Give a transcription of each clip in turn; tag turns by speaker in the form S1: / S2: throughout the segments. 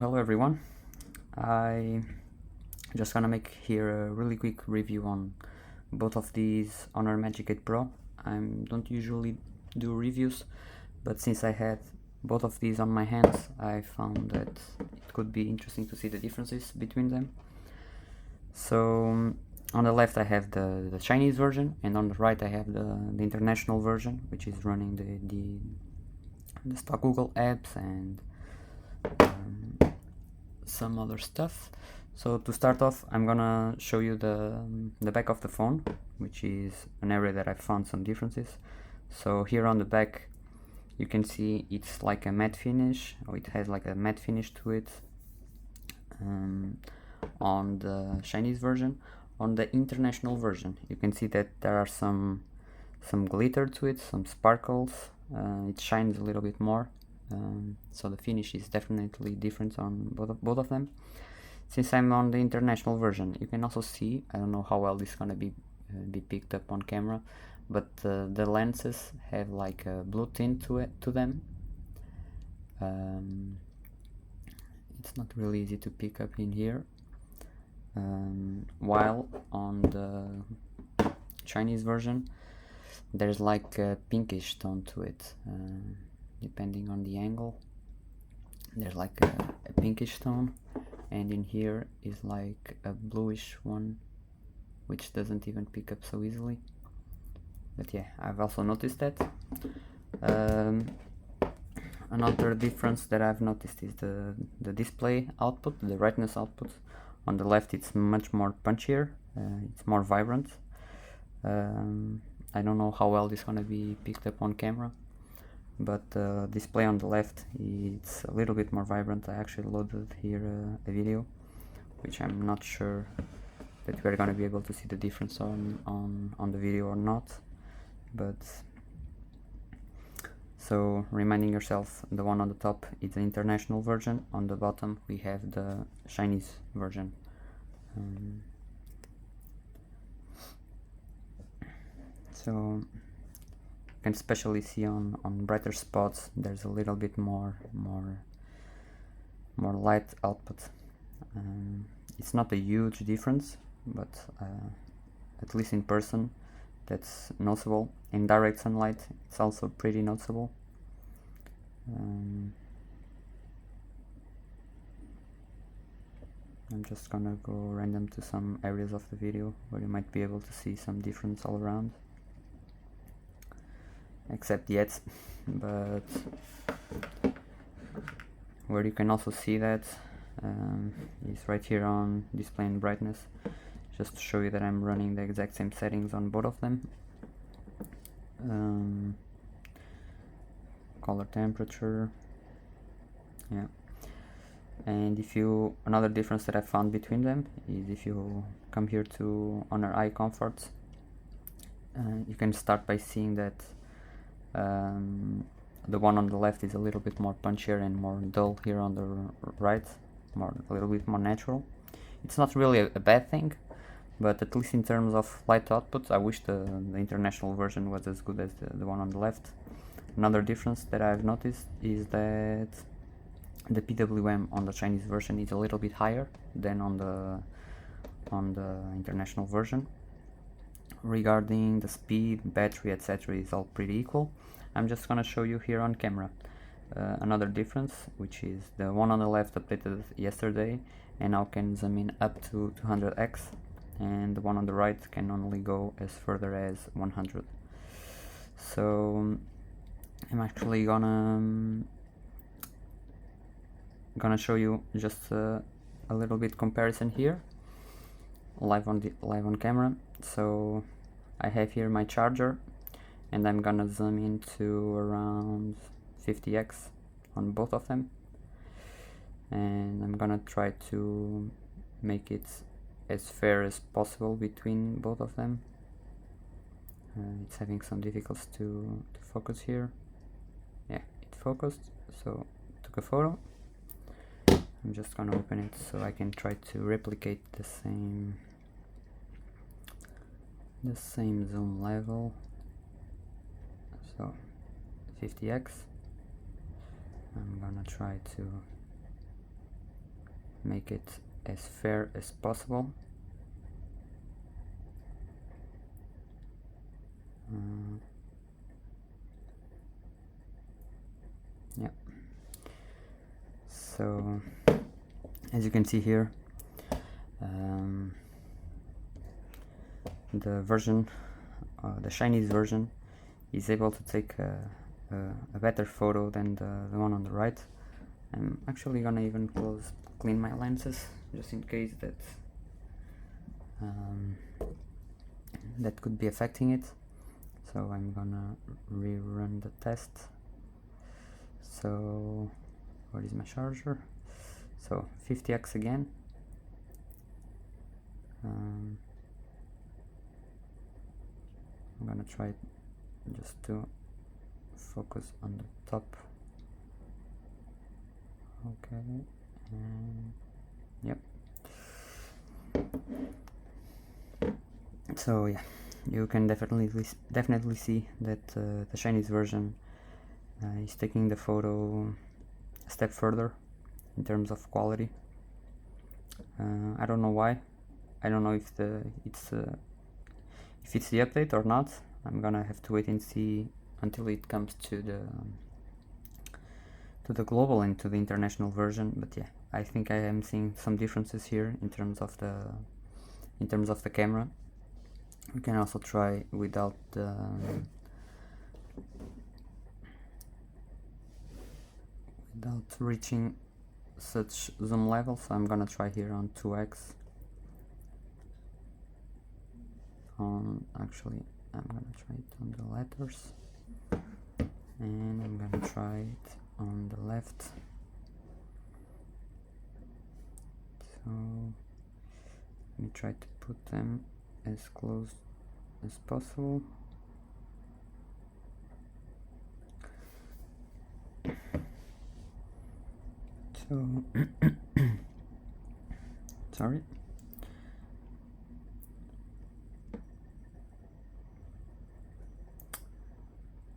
S1: Hello everyone, I just gonna make here a really quick review on both of these Honor Magic 8 Pro. I don't usually do reviews, but since I had both of these on my hands, I found that it could be interesting to see the differences between them. So on the left I have the Chinese version, and on the right I have the international version, which is running the stock Google apps and some other stuff. So to start off, I'm gonna show you the back of the phone, which is an area that I found some differences. So here on the back you can see it's like a matte finish, or it has like a matte finish to it on the Chinese version. On the international version you can see that there are some glitter to it, some sparkles. It shines a little bit more. So the finish is definitely different on both of them. Since I'm on the international version, you can also see, I don't know how well this is gonna be picked up on camera, but the lenses have like a blue tint to them. It's not really easy to pick up in here. While on the Chinese version, there's like a pinkish tone to it. Depending on the angle, there's like a pinkish tone, and in here is like a bluish one, which doesn't even pick up so easily. But yeah, I've also noticed that. Another difference that I've noticed is the display output, the brightness output. On the left it's much more punchier, it's more vibrant. I don't know how well this is gonna be picked up on camera, but the display on the left, it's a little bit more vibrant. I actually loaded here a video, which I'm not sure that we're gonna be able to see the difference on the video or not. But so reminding yourself, the one on the top is the international version, on the bottom we have the Chinese version. So you can especially see on brighter spots there's a little bit more light output. It's not a huge difference, but at least in person that's noticeable. In direct sunlight it's also pretty noticeable. I'm just gonna go random to some areas of the video where you might be able to see some difference all around, except yet. But where you can also see that is right here on display and brightness, just to show you that I'm running the exact same settings on both of them. Color temperature, yeah. And another difference that I found between them is if you come here to Honor Eye Comfort, you can start by seeing that the one on the left is a little bit more punchier and more dull here on the right, a little bit more natural. It's not really a bad thing, but at least in terms of light output, I wish the international version was as good as the one on the left. Another difference that I've noticed is that the PWM on the Chinese version is a little bit higher than on the international version. Regarding the speed, battery, etc., is all pretty equal. I'm just gonna show you here on camera another difference, which is the one on the left updated yesterday and now can zoom in up to 200x, and the one on the right can only go as further as 100. So I'm actually gonna show you just a little bit comparison here live on camera. So I have here my charger, and I'm gonna zoom into around 50x on both of them, and I'm gonna try to make it as fair as possible between both of them. It's having some difficulties to focus here. Yeah, it focused, so took a photo. I'm just gonna open it so I can try to replicate the same zoom level. So 50x. I'm gonna try to make it as fair as possible. Yeah. So as you can see here, the version, the Chinese version, is able to take a better photo than the one on the right. I'm actually gonna even clean my lenses just in case that that could be affecting it. So I'm gonna rerun the test. So where is my charger? So 50x again. I'm gonna try just to focus on the top. Okay, and yep. So yeah, you can definitely see that the Chinese version is taking the photo a step further in terms of quality. I don't know why. I don't know if it's the update or not. I'm gonna have to wait and see until it comes to the global and to the international version. But yeah, I think I am seeing some differences here in terms of the camera. We can also try without reaching such zoom levels. So I'm gonna try here on 2x. Actually, I'm gonna try it on the letters, and I'm gonna try it on the left. So let me try to put them as close as possible. So sorry.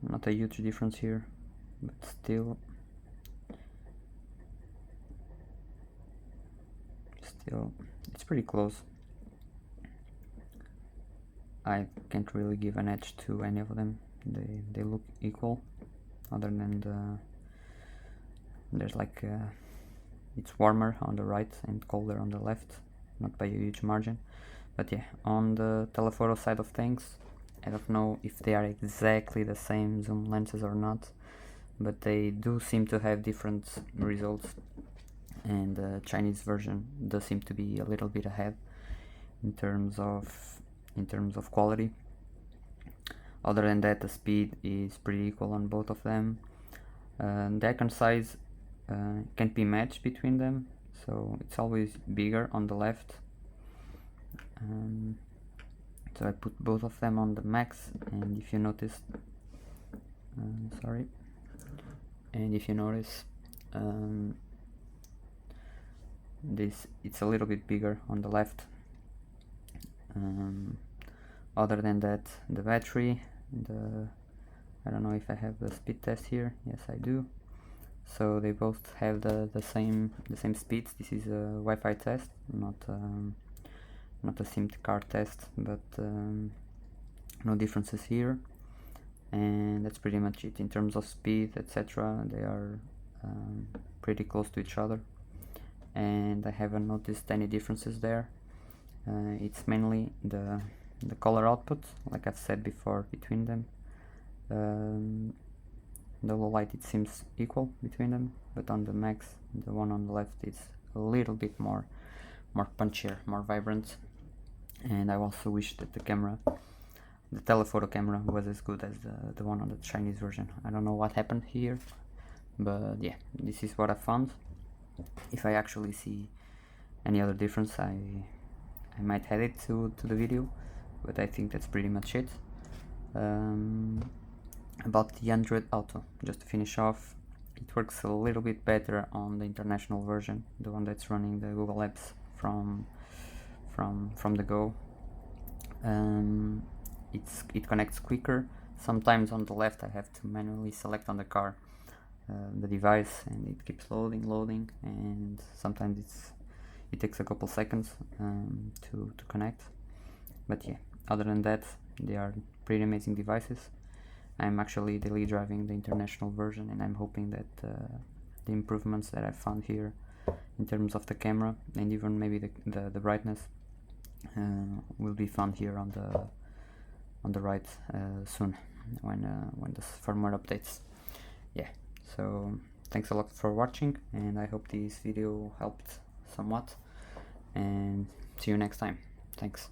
S1: Not a huge difference here, but still it's pretty close. I can't really give an edge to any of them. They look equal, other than there's like it's warmer on the right and colder on the left, not by a huge margin. But yeah, on the telephoto side of things, I don't know if they are exactly the same zoom lenses or not, but they do seem to have different results, and the Chinese version does seem to be a little bit ahead in terms of quality. Other than that, the speed is pretty equal on both of them. The icon size can't be matched between them, so it's always bigger on the left. So I put both of them on the max, and if you notice, it's a little bit bigger on the left. Other than that, the battery, I don't know if I have the speed test here. Yes, I do. So they both have the same speeds. This is a Wi-Fi test, not a SIM card test, but no differences here, and that's pretty much it. In terms of speed, etc., they are pretty close to each other, and I haven't noticed any differences there. It's mainly the color output, like I've said before, between them. The low light, it seems equal between them, but on the max, the one on the left is a little bit more punchier, more vibrant. And I also wish that the telephoto camera, was as good as the one on the Chinese version. I don't know what happened here, but yeah, this is what I found. If I actually see any other difference, I might add it to the video, but I think that's pretty much it. About the Android Auto, just to finish off, it works a little bit better on the international version, the one that's running the Google Apps from the go. It connects quicker. Sometimes on the left I have to manually select on the car the device, and it keeps loading, and sometimes it takes a couple seconds to connect. But yeah, other than that, they are pretty amazing devices. I'm actually daily driving the international version, and I'm hoping that the improvements that I've found here in terms of the camera and even maybe the brightness will be found here on the right soon when the firmware updates. Yeah, so thanks a lot for watching, and I hope this video helped somewhat, and see you next time. Thanks.